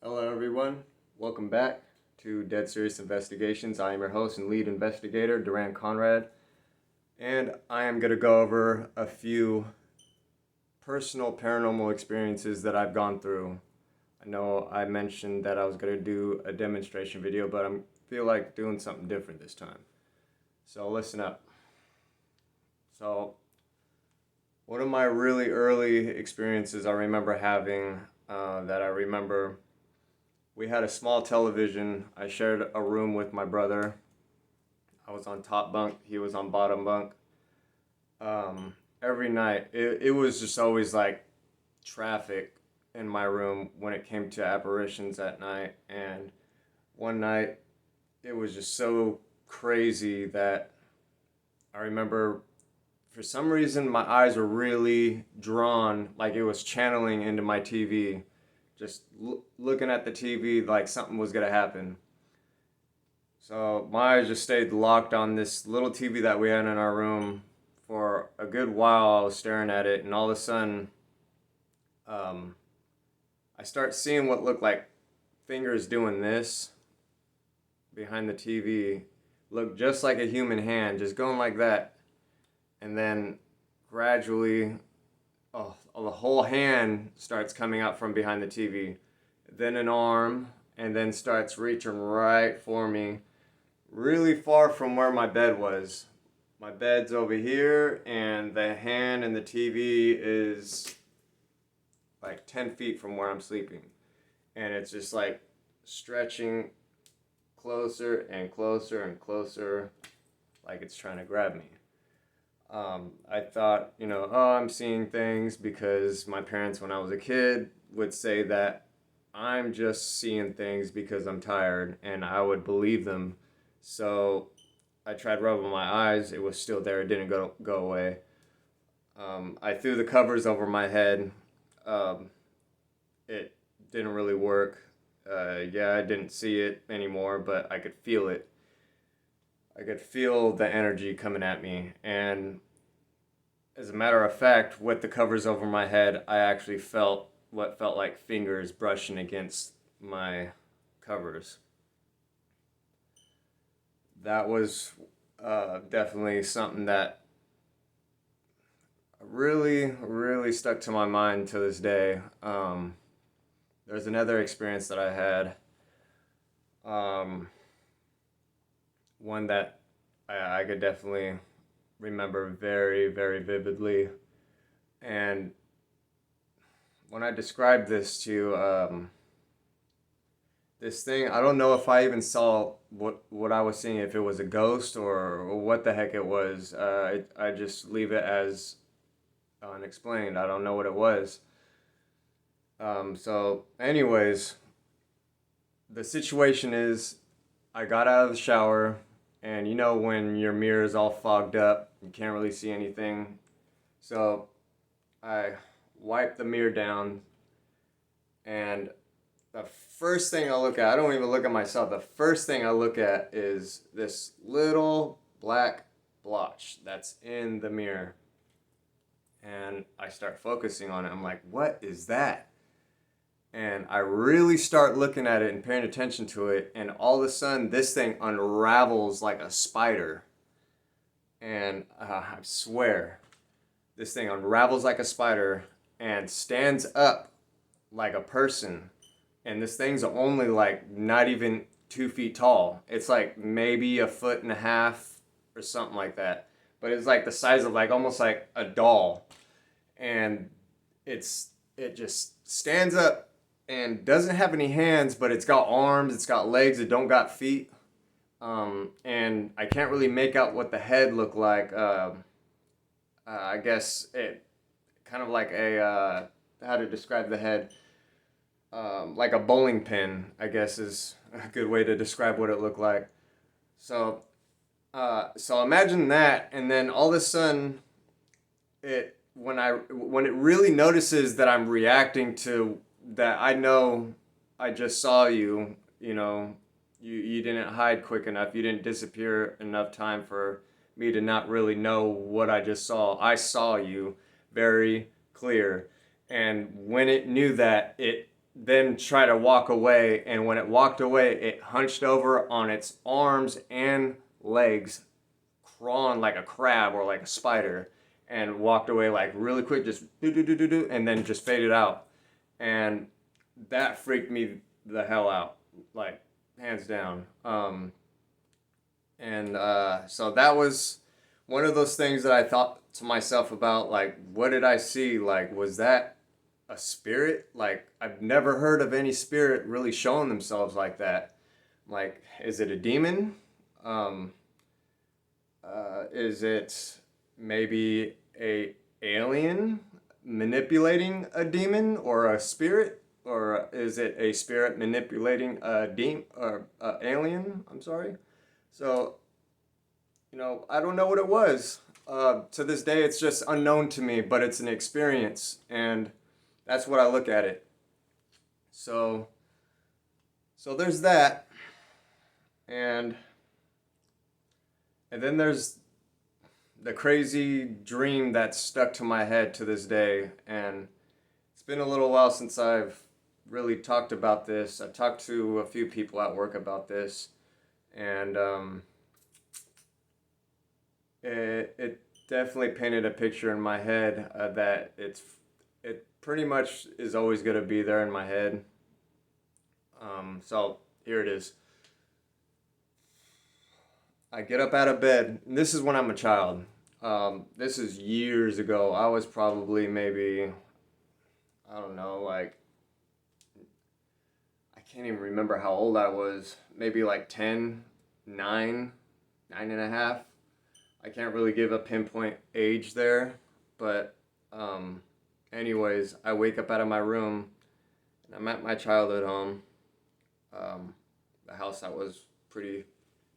Hello, everyone. Welcome back to Dead Serious Investigations. I am your host and lead investigator, Duran Conrad, and I am going to go over a few personal paranormal experiences that I've gone through. I know I mentioned that I was going to do a demonstration video, but I feel like doing something different this time. So listen up. So, one of my really early experiences I remember having we had a small television. I shared a room with my brother. I was on top bunk, he was on bottom bunk. Every night, it was just always like traffic in my room when it came to apparitions at night. And one night, it was just so crazy that I remember for some reason my eyes were really drawn, like it was channeling into my TV. Just looking at the TV like something was gonna happen. So my eyes just stayed locked on this little TV that we had in our room for a good while. I was staring at it, and all of a sudden, um, I start seeing what looked like fingers doing this behind the TV. Looked just like a human hand, just going like that, and then gradually, the whole hand starts coming out from behind the TV. Then an arm, and then starts reaching right for me, really far from where my bed was. My bed's over here, and the hand and the TV is like 10 feet from where I'm sleeping. And it's just like stretching closer and closer and closer, like it's trying to grab me. I thought, oh, I'm seeing things because my parents, when I was a kid, would say that I'm just seeing things because I'm tired, and I would believe them. So I tried rubbing my eyes. It was still there. It didn't go away. I threw the covers over my head. It didn't really work. Yeah, I didn't see it anymore, but I could feel it. I could feel the energy coming at me. And as a matter of fact, with the covers over my head, I actually felt what felt like fingers brushing against my covers. That was definitely something that really, really stuck to my mind to this day. There's another experience that I had. Um, One that I could definitely remember very, very vividly. And when I described this to this thing, I don't know if I even saw what I was seeing, if it was a ghost or what the heck it was. I just leave it as unexplained. I don't know what it was. Anyways, the situation is I got out of the shower, and when your mirror is all fogged up, you can't really see anything. So I wiped the mirror down, and the first thing I look at, I don't even look at myself, the first thing I look at is this little black blotch that's in the mirror. And I start focusing on it. I'm like, what is that? And I really start looking at it and paying attention to it, and all of a sudden this thing unravels like a spider. And I swear, this thing unravels like a spider and stands up like a person. And this thing's only like not even 2 feet tall. It's like maybe a foot and a half or something like that. But it's like the size of like almost like a doll. And it just stands up and doesn't have any hands, but it's got arms, it's got legs, it don't got feet. And I can't really make out what the head looked like. I guess it kind of like how to describe the head. Like a bowling pin, I guess is a good way to describe what it looked like. So, so imagine that, and then all of a sudden, when it really notices that I'm reacting to that, I know I just saw you. You didn't hide quick enough. You didn't disappear enough time for me to not really know what I just saw. I saw you very clear, and when it knew that, it then try to walk away. And when it walked away, it hunched over on its arms and legs, crawling like a crab or like a spider, and walked away like really quick, just do do do do do, and then just faded out. And that freaked me the hell out, like hands down. And so that was one of those things that I thought to myself about, like, what did I see? Like, was that a spirit? Like, I've never heard of any spirit really showing themselves like that. Like, is it a demon? Um, is it maybe a alien manipulating a demon or a spirit? Or is it a spirit manipulating a demon or alien? I'm sorry. So, I don't know what it was. To this day, it's just unknown to me, but it's an experience, and that's what I look at it. So, so there's that, and and then there's the crazy dream that's stuck to my head to this day, and it's been a little while since I've really talked about this. I talked to a few people at work about this, and it definitely painted a picture in my head that it pretty much is always going to be there in my head. So here it is. I get up out of bed. And this is when I'm a child. This is years ago. I was probably maybe, I don't know, like, I can't even remember how old I was. Maybe like 10, 9, 9 and a half. I can't really give a pinpoint age there, but anyways, I wake up out of my room and I'm at my childhood home, the house that was pretty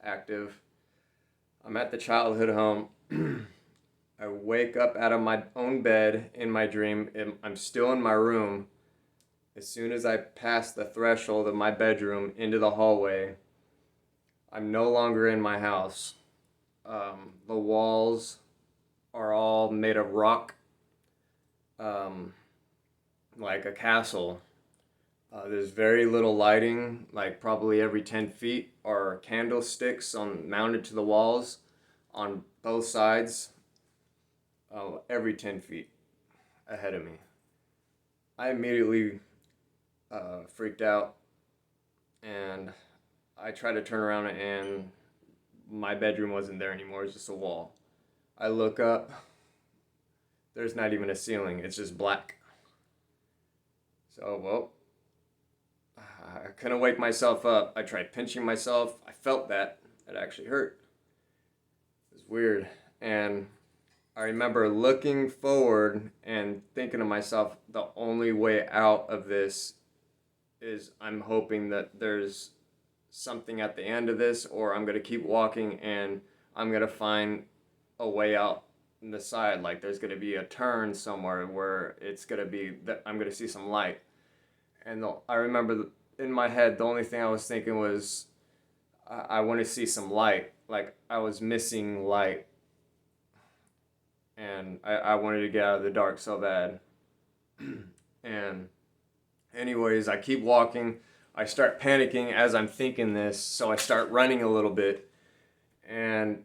active. I'm at the childhood home. I wake up out of my own bed in my dream. I'm still in my room. As soon as I pass the threshold of my bedroom into the hallway, I'm no longer in my house. The walls are all made of rock, um, like a castle. There's very little lighting, like probably every 10 feet are candlesticks mounted to the walls on both sides, every 10 feet ahead of me. I immediately freaked out, and I tried to turn around, and my bedroom wasn't there anymore. It's just a wall. I look up. There's not even a ceiling. It's just black. So, well, I couldn't wake myself up. I tried pinching myself. I felt that. It actually hurt. It was weird. And I remember looking forward and thinking to myself, the only way out of this is I'm hoping that there's something at the end of this, or I'm going to keep walking and I'm going to find a way out in the side. Like there's going to be a turn somewhere where it's going to be that I'm going to see some light. And I remember in my head, the only thing I was thinking was, I want to see some light. Like I was missing light. And I wanted to get out of the dark so bad. And anyways, I keep walking. I start panicking as I'm thinking this, so I start running a little bit. And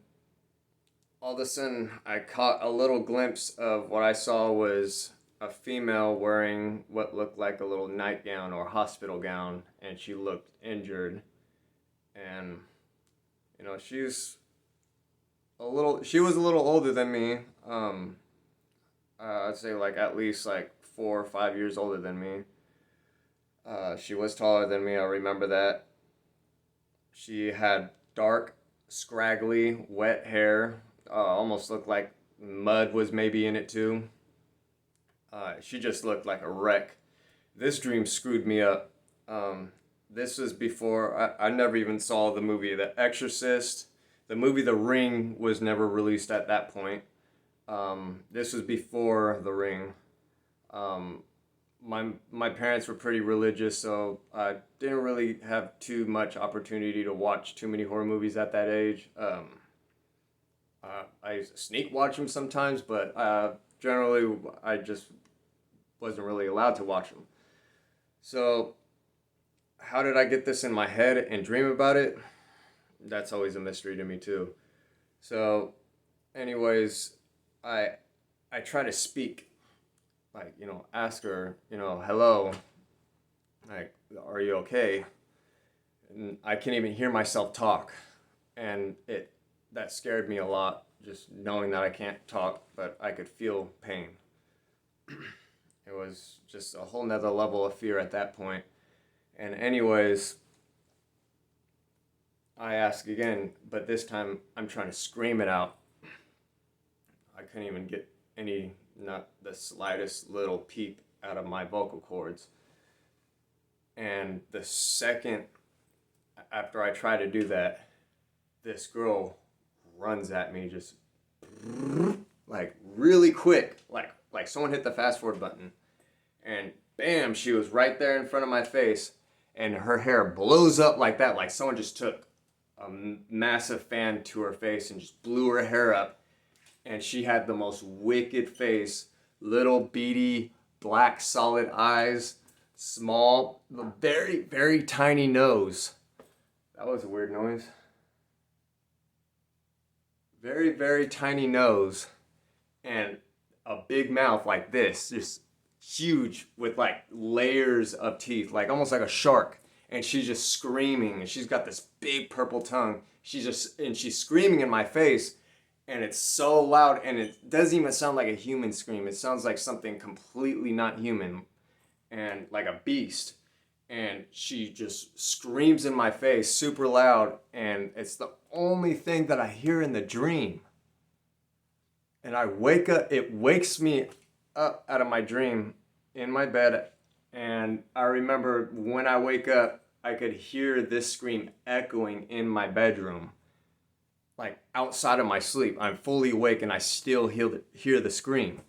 all of a sudden, I caught a little glimpse of what I saw was a female wearing what looked like a little nightgown or hospital gown, and she looked injured. And, she was a little older than me. I'd say like at least like 4 or 5 years older than me. She was taller than me, I remember that. She had dark, scraggly, wet hair. Almost looked like mud was maybe in it too. She just looked like a wreck. This dream screwed me up. This was before, I never even saw the movie The Exorcist. The movie The Ring was never released at that point. This was before The Ring. My parents were pretty religious, so I didn't really have too much opportunity to watch too many horror movies at that age. I used to sneak watch them sometimes, but generally I just wasn't really allowed to watch them. So, how did I get this in my head and dream about it? That's always a mystery to me too. So, anyways, I I try to speak, like, ask her, hello, like, are you okay? And I can't even hear myself talk, and it that scared me a lot, just knowing that I can't talk, but I could feel pain. It was just a whole nother level of fear at that point. And anyways, I ask again, but this time I'm trying to scream it out. I couldn't even get not the slightest little peep out of my vocal cords. And the second after I try to do that, this girl runs at me just like really quick, like someone hit the fast forward button, and bam, she was right there in front of my face, and her hair blows up like that, like someone just took a massive fan to her face and just blew her hair up, and she had the most wicked face, little beady black solid eyes, small, very very tiny nose. That was a weird noise. Very very tiny nose, and a big mouth like this, just huge with like layers of teeth, like almost like a shark. And she's just screaming, and she's got this big purple tongue. She's screaming in my face, and it's so loud, and it doesn't even sound like a human scream. It sounds like something completely not human, and like a beast. And she just screams in my face super loud, and it's the only thing that I hear in the dream. And I wake up, it wakes me up out of my dream in my bed. And I remember when I wake up, I could hear this scream echoing in my bedroom, like outside of my sleep. I'm fully awake and I still hear the scream.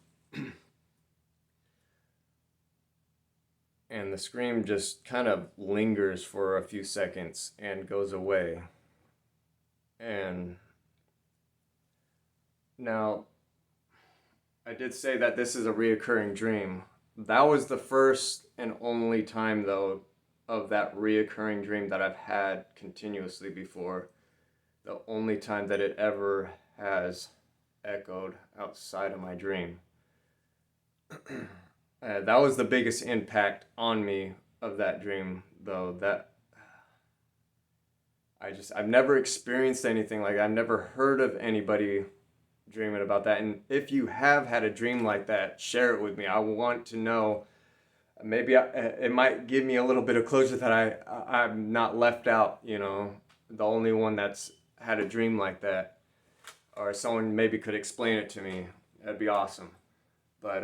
And the scream just kind of lingers for a few seconds and goes away. And now, I did say that this is a reoccurring dream. That was the first and only time, though, of that reoccurring dream that I've had continuously before. The only time that it ever has echoed outside of my dream. That was the biggest impact on me of that dream, though. I've never experienced anything like that. I've never heard of anybody dreaming about that. And if you have had a dream like that, share it with me. I want to know. Maybe it might give me a little bit of closure that I'm not left out. The only one that's had a dream like that, or someone maybe could explain it to me. That'd be awesome. But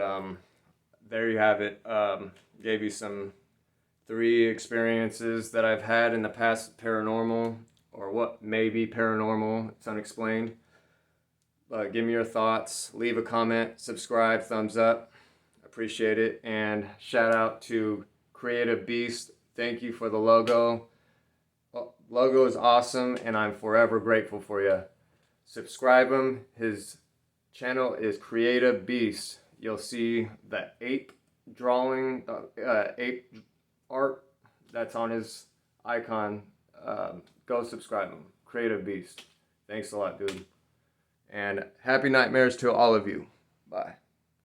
there you have it. Gave you some 3 experiences that I've had in the past paranormal, or what may be paranormal. It's unexplained. Give me your thoughts. Leave a comment. Subscribe. Thumbs up. Appreciate it. And shout out to Creative Beast. Thank you for the logo. Logo is awesome, and I'm forever grateful for you. Subscribe him. His channel is Creative Beast. You'll see the ape drawing, ape art that's on his icon. Go subscribe him. Creative Beast. Thanks a lot, dude. And happy nightmares to all of you. Bye.